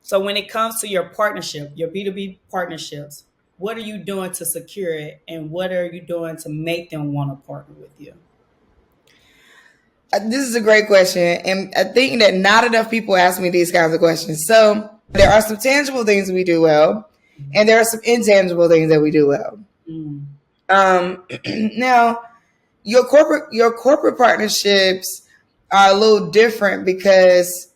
So when it comes to your partnership, your B2B partnerships, what are you doing to secure it, and what are you doing to make them want to partner with you? This is a great question, and I think that not enough people ask me these kinds of questions. So there are some tangible things we do well, and there are some intangible things that we do well. Now, your corporate partnerships are a little different because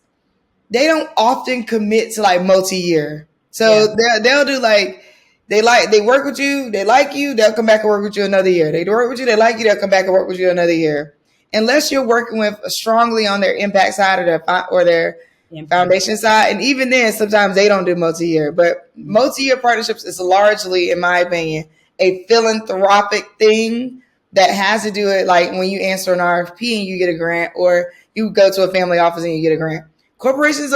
they don't often commit to like multi-year. So they'll do like they work with you, they like you, they'll come back and work with you another year. They work with you, they like you, they'll come back and work with you another year. Unless you're working with strongly on their impact side or their foundation side, and even then, sometimes they don't do multi-year. But multi-year partnerships is largely, in my opinion, a philanthropic thing that has to do with like when you answer an RFP and you get a grant, or you go to a family office and you get a grant. Corporations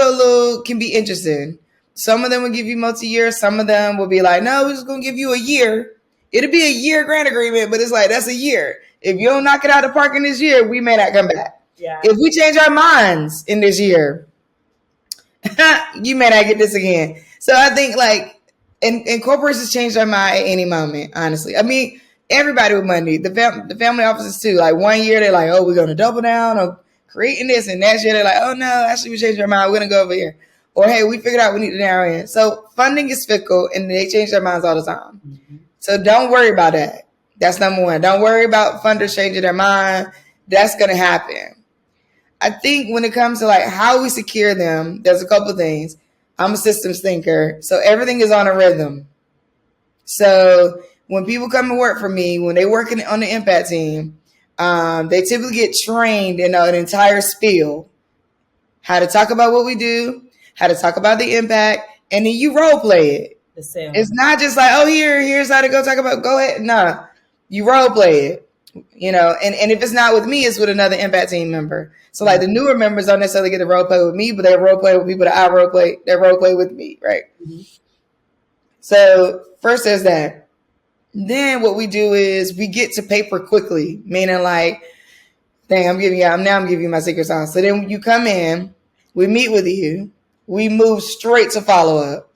can be interesting. Some of them will give you multi-year. Some of them will be like, no, we're just going to give you a year. It'll be a year grant agreement, but it's like, that's a year. If you don't knock it out of the park in this year, we may not come back. Yeah. If we change our minds in this year, you may not get this again. So I think like, and corporations change their mind at any moment, honestly. I mean, everybody with money, the family offices too. Like 1 year, they're like, oh, we're going to double down on creating this. And next year, they're like, oh, no, actually, we changed our mind. We're going to go over here. Or, hey, we figured out we need to narrow in. So funding is fickle, and they change their minds all the time. Mm-hmm. So don't worry about that. That's number one. Don't worry about funders changing their mind. That's going to happen. I think when it comes to like how we secure them, there's a couple of things. I'm a systems thinker, so everything is on a rhythm. So when people come to work for me, when they work on the impact team, they typically get trained in an entire spiel. How to talk about what we do, how to talk about the impact, and then you role play it. It's not just like, oh, here's how to go talk about, go ahead. No, you role play it, and if it's not with me, it's with another impact team member. So like the newer members don't necessarily get to role play with me, but they role play with people that I role play, they role play with me, right? Mm-hmm. So first there's that. Then what we do is we get to paper quickly, meaning like, dang, I'm giving you my secret sauce. So then you come in, we meet with you, we move straight to follow up.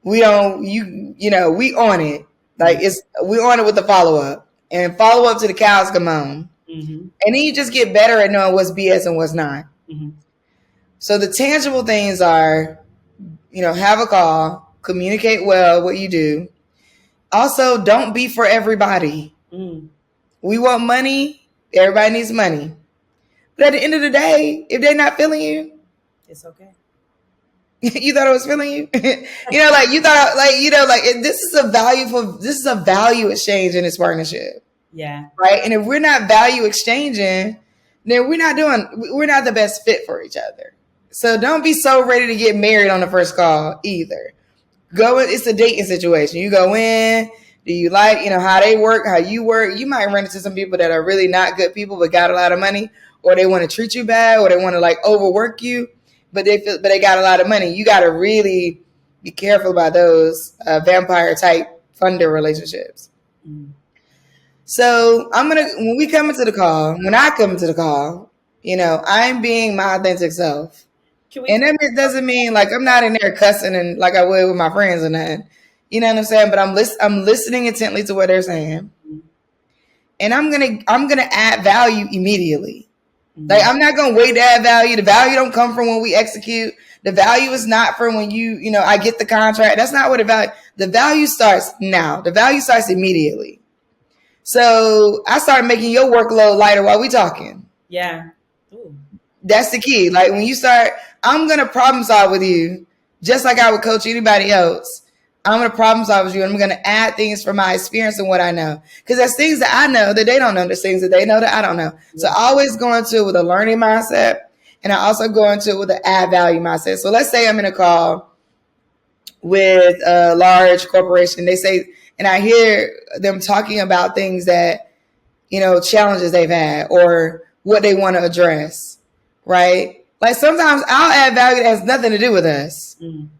We don't, we on it. Like we on it with the follow up, and follow up to the cows come home. Mm-hmm. And then you just get better at knowing what's BS and what's not. Mm-hmm. So the tangible things are, have a call, communicate well what you do. Also, don't be for everybody. Mm. We want money. Everybody needs money. But at the end of the day, if they're not feeling you, it's okay. You thought I was feeling you? This is a value exchange in this partnership. Yeah. Right. And if we're not value exchanging, then we're not the best fit for each other. So don't be so ready to get married on the first call either. It's a dating situation. You go in, do you like, how they work, how you work? You might run into some people that are really not good people, but got a lot of money, or they want to treat you bad, or they want to like overwork you, but they got a lot of money. You got to really be careful about those vampire type funder relationships. Mm. So when I come into the call, I'm being my authentic self. And that doesn't mean like I'm not in there cussing and like I would with my friends or nothing. You know what I'm saying? But I'm listening intently to what they're saying. And I'm gonna add value immediately. Mm-hmm. Like I'm not gonna wait to add value. The value don't come from when we execute. The value is not from when I get the contract. That's not what the value starts now. The value starts immediately. So I started making your workload lighter while we talking. Yeah. Ooh. That's the key. Like when you start, I'm going to problem solve with you just like I would coach anybody else. I'm going to problem solve with you, and I'm going to add things from my experience and what I know. Because there's things that I know that they don't know. There's things that they know that I don't know. Yeah. So I always go into it with a learning mindset, and I also go into it with an add value mindset. So let's say I'm in a call with a large corporation. They say, and I hear them talking about things that, challenges they've had or what they want to address, right? Like sometimes I'll add value that has nothing to do with us. Mm.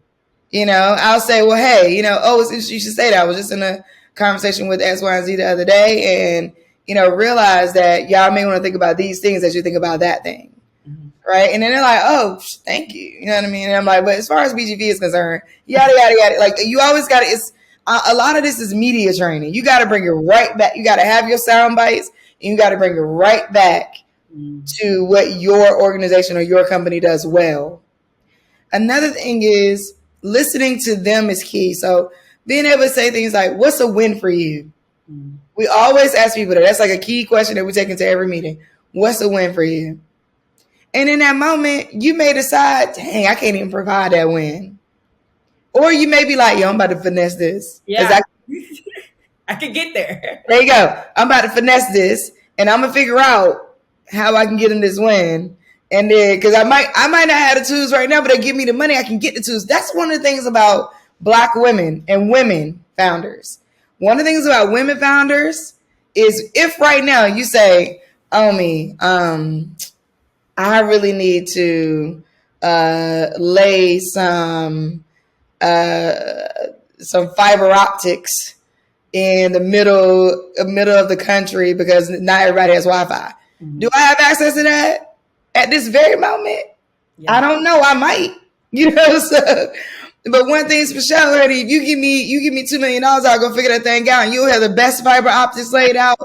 I'll say, well, hey, you should say that. I was just in a conversation with X, Y, and Z the other day, and, realize that y'all may want to think about these things as you think about that thing. Mm-hmm. right? And then they're like, oh, thank you. You know what I mean? And I'm like, but as far as BGV is concerned, yada, yada, yada. Like, you always got to, it's a lot of this is media training. You got to bring it right back. You got to have your sound bites and you got to bring it right back to what your organization or your company does well. Another thing is listening to them is key. So being able to say things like, what's a win for you? We always ask people that. That's like a key question that we take into every meeting. What's a win for you? And in that moment, you may decide, dang, I can't even provide that win. Or you may be like, yo, I'm about to finesse this. Yeah. I could get there. There you go. I'm about to finesse this and I'm going to figure out how I can get in this win. And then, because I might not have the tools right now, but they give me the money, I can get the tools. That's one of the things about Black women and women founders. One of the things about women founders is if right now you say, Omi, I really need to lay some fiber optics in the middle of the country because not everybody has Wi-Fi. Do I have access to that? At this very moment, yeah. I don't know. I might, So, but one thing's for sure, honey. If you give me $2 million, I'll go figure that thing out, and you'll have the best fiber optics laid out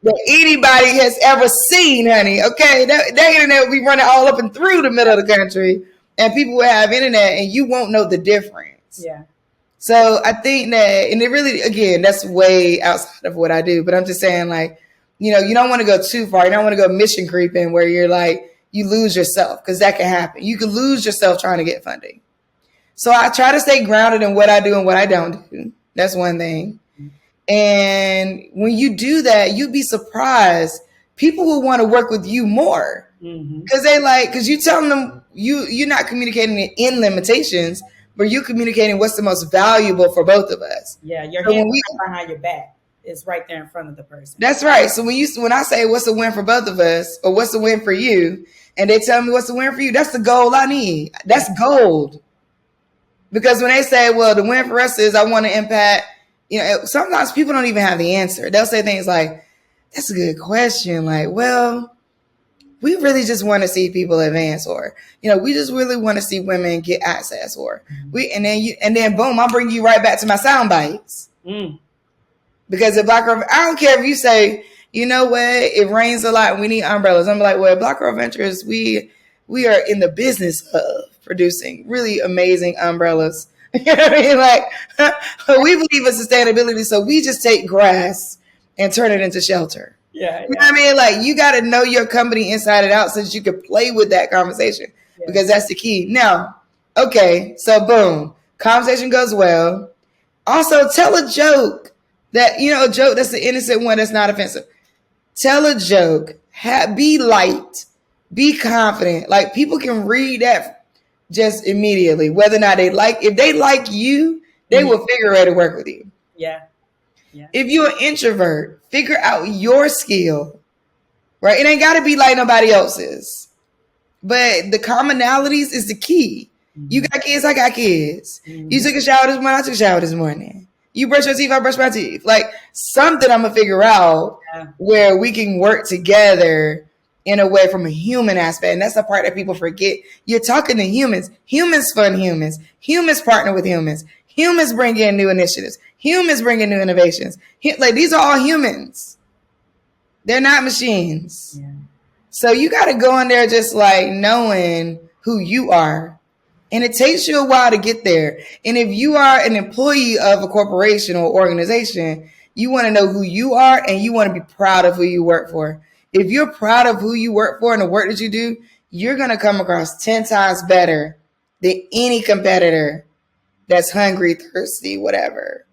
that anybody has ever seen, honey. Okay, that internet will be running all up and through the middle of the country, and people will have internet, and you won't know the difference. Yeah. So I think that, and it really, again, that's way outside of what I do. But I'm just saying, like, you don't want to go too far. You don't want to go mission creeping where you're like, you lose yourself, because that can happen. You can lose yourself trying to get funding. So I try to stay grounded in what I do and what I don't do. That's one thing. And when you do that, you'd be surprised. People will want to work with you more because you tell them you're not communicating in limitations, but you're communicating what's the most valuable for both of us. Yeah, your hand behind your back. It's right there in front of the person. That's right. So when I say what's the win for both of us or what's the win for you, and they tell me what's the win for you, that's the goal I need. That's gold. Because when they say, well, the win for us is I want to impact, sometimes people don't even have the answer. They'll say things like, that's a good question. Like, well, we really just want to see people advance, or, we just really want to see women get access, or and then boom, I'll bring you right back to my sound bites. Because at Black Girl, I don't care if you say, you know what, it rains a lot and we need umbrellas. I'm like, well, at Black Girl Ventures, we are in the business of producing really amazing umbrellas. You know what I mean? Like, we believe in sustainability, so we just take grass and turn it into shelter. Yeah. You know what I mean? Like, you got to know your company inside and out so that you can play with that conversation, because that's the key. Now, okay, so boom, conversation goes well. Also, tell a joke. That, a joke that's the innocent one that's not offensive. Tell a joke. Be light. Be confident. Like, people can read that just immediately. Whether or not if they like you, they will figure out how to work with you. Yeah. If you're an introvert, figure out your skill. Right? It ain't got to be like nobody else's. But the commonalities is the key. You got kids, I got kids. You took a shower this morning, I took a shower this morning. You brush your teeth, I brush my teeth. Like, something I'm going to figure out where we can work together in a way from a human aspect. And that's the part that people forget. You're talking to humans. Humans fund humans. Humans partner with humans. Humans bring in new initiatives. Humans bring in new innovations. These are all humans. They're not machines. Yeah. So you got to go in there just like knowing who you are. And it takes you a while to get there. And if you are an employee of a corporation or organization, you want to know who you are and you want to be proud of who you work for. If you're proud of who you work for and the work that you do, you're going to come across 10 times better than any competitor that's hungry, thirsty, whatever.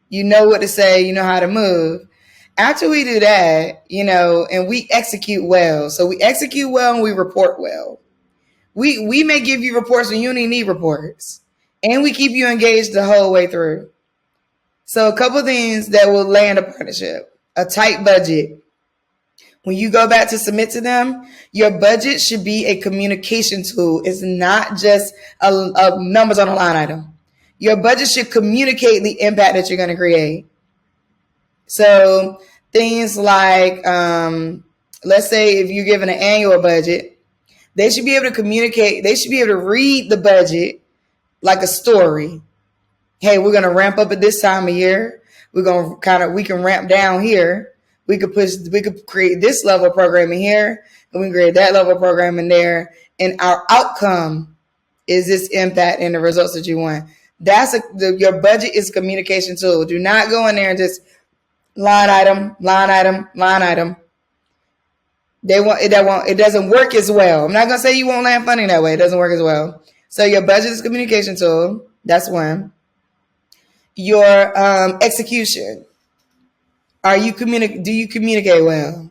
You know what to say, you know how to move. After we do that, and we execute well. So we execute well and we report well. We may give you reports when you don't even need reports. And we keep you engaged the whole way through. So a couple of things that will land a partnership. A tight budget. When you go back to submit to them, your budget should be a communication tool. It's not just a numbers on a line item. Your budget should communicate the impact that you're going to create. So things like, let's say if you're given an annual budget, They should be able to communicate. They should be able to read the budget like a story. Hey, we're going to ramp up at this time of year. We're going to we can ramp down here. We could create this level of programming here, and we can create that level of programming there. And our outcome is this impact and the results that you want. Your budget is a communication tool. Do not go in there and just line item. It doesn't work as well. I'm not going to say you won't land funding that way. It doesn't work as well. So your budget is a communication tool. That's one. Your execution. Do you communicate well?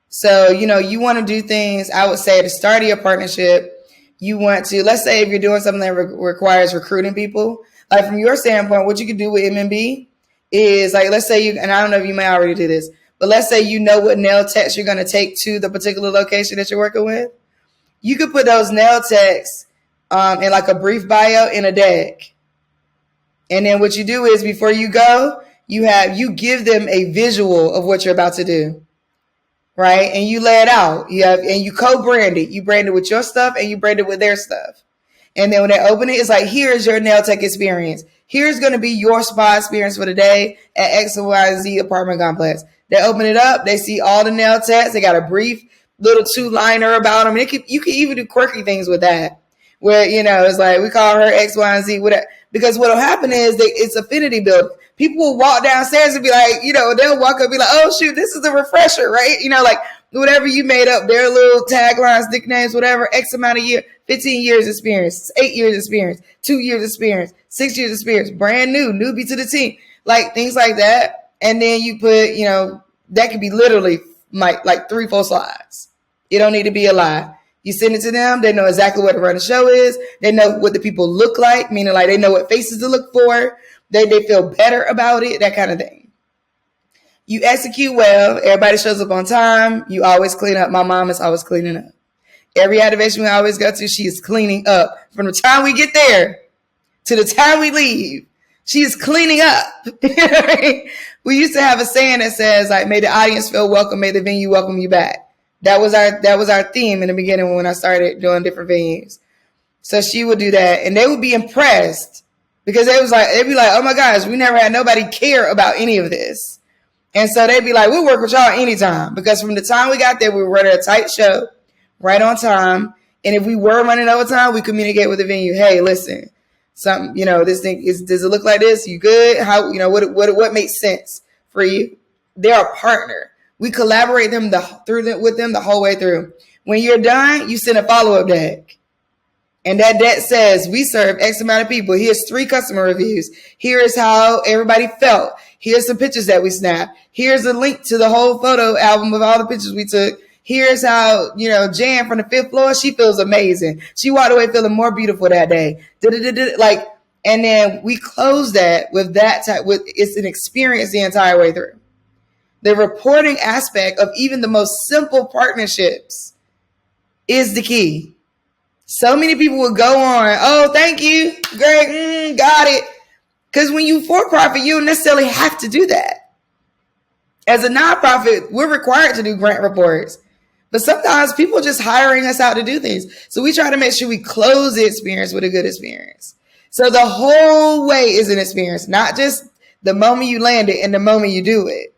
So, you want to do things, I would say, at the start of your partnership, you want to, let's say if you're doing something that requires recruiting people, like from your standpoint, what you could do with MMB is, like, let's say and I don't know if you may already do this, but let's say you know what nail techs you're going to take to the particular location that you're working with. You could put those nail techs in like a brief bio in a deck. And then what you do is before you go, you give them a visual of what you're about to do. Right? And you lay it out. And you co-brand it. You brand it with your stuff and you brand it with their stuff. And then when they open it, it's like, here's your nail tech experience. Here's going to be your spa experience for the day at XYZ apartment complex. They open it up. They see all the nail techs. They got a brief little 2-liner about them. And you can even do quirky things with that. Where, it's like, we call her X, Y, and Z. Whatever. Because what will happen is it's affinity building. People will walk downstairs and be like, they'll walk up and be like, oh, shoot, this is a refresher, right? Like whatever you made up, their little taglines, nicknames, whatever, X amount of years, 15 years experience, 8 years experience, 2 years experience, 6 years experience, brand new, newbie to the team, like things like that. And then you put, that could be literally like 3-4 slides. It don't need to be a lie. You send it to them. They know exactly what to run the show is. They know what the people look like, meaning like they know what faces to look for. They feel better about it, that kind of thing. You execute well. Everybody shows up on time. You always clean up. My mom is always cleaning up. Every activation we always go to, she is cleaning up. From the time we get there to the time we leave, she is cleaning up. We used to have a saying that says, like, may the audience feel welcome, may the venue welcome you back. That was our theme in the beginning when I started doing different venues. So she would do that, and they would be impressed because they'd be like, oh my gosh, we never had nobody care about any of this. And so they'd be like, we'll work with y'all anytime, because from the time we got there, we were running a tight show, right on time. And if we were running overtime, we communicate with the venue. Hey, listen, something, this thing does it look like this? You good? How, what makes sense for you? They're a partner. We collaborate with them the whole way through. When you're done, you send a follow-up deck. And that deck says, we serve X amount of people. Here's 3 customer reviews. Here is how everybody felt. Here's some pictures that we snapped. Here's a link to the whole photo album of all the pictures we took. Here's how, Jan from the 5th floor, she feels amazing. She walked away feeling more beautiful that day. And then we close that with that type. It's an experience the entire way through. The reporting aspect of even the most simple partnerships is the key. So many people would go on, oh, thank you, great, got it. Because when you for-profit, you don't necessarily have to do that. As a nonprofit, we're required to do grant reports. But sometimes people are just hiring us out to do things. So we try to make sure we close the experience with a good experience. So the whole way is an experience, not just the moment you land it and the moment you do it.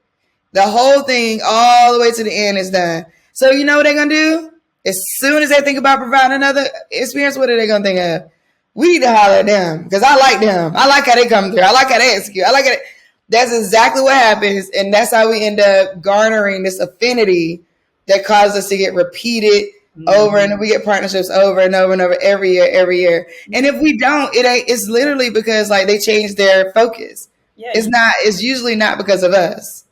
The whole thing all the way to the end is done. So you know what they're going to do? As soon as they think about providing another experience, what are they going to think of? We need to holler at them because I like them. I like how they come through. I like how they execute. That's exactly what happens. And that's how we end up garnering this affinity that causes us to get repeated over, and we get partnerships over and over and over every year. And if we don't, it's literally because like they change their focus. Yeah. It's usually not because of us.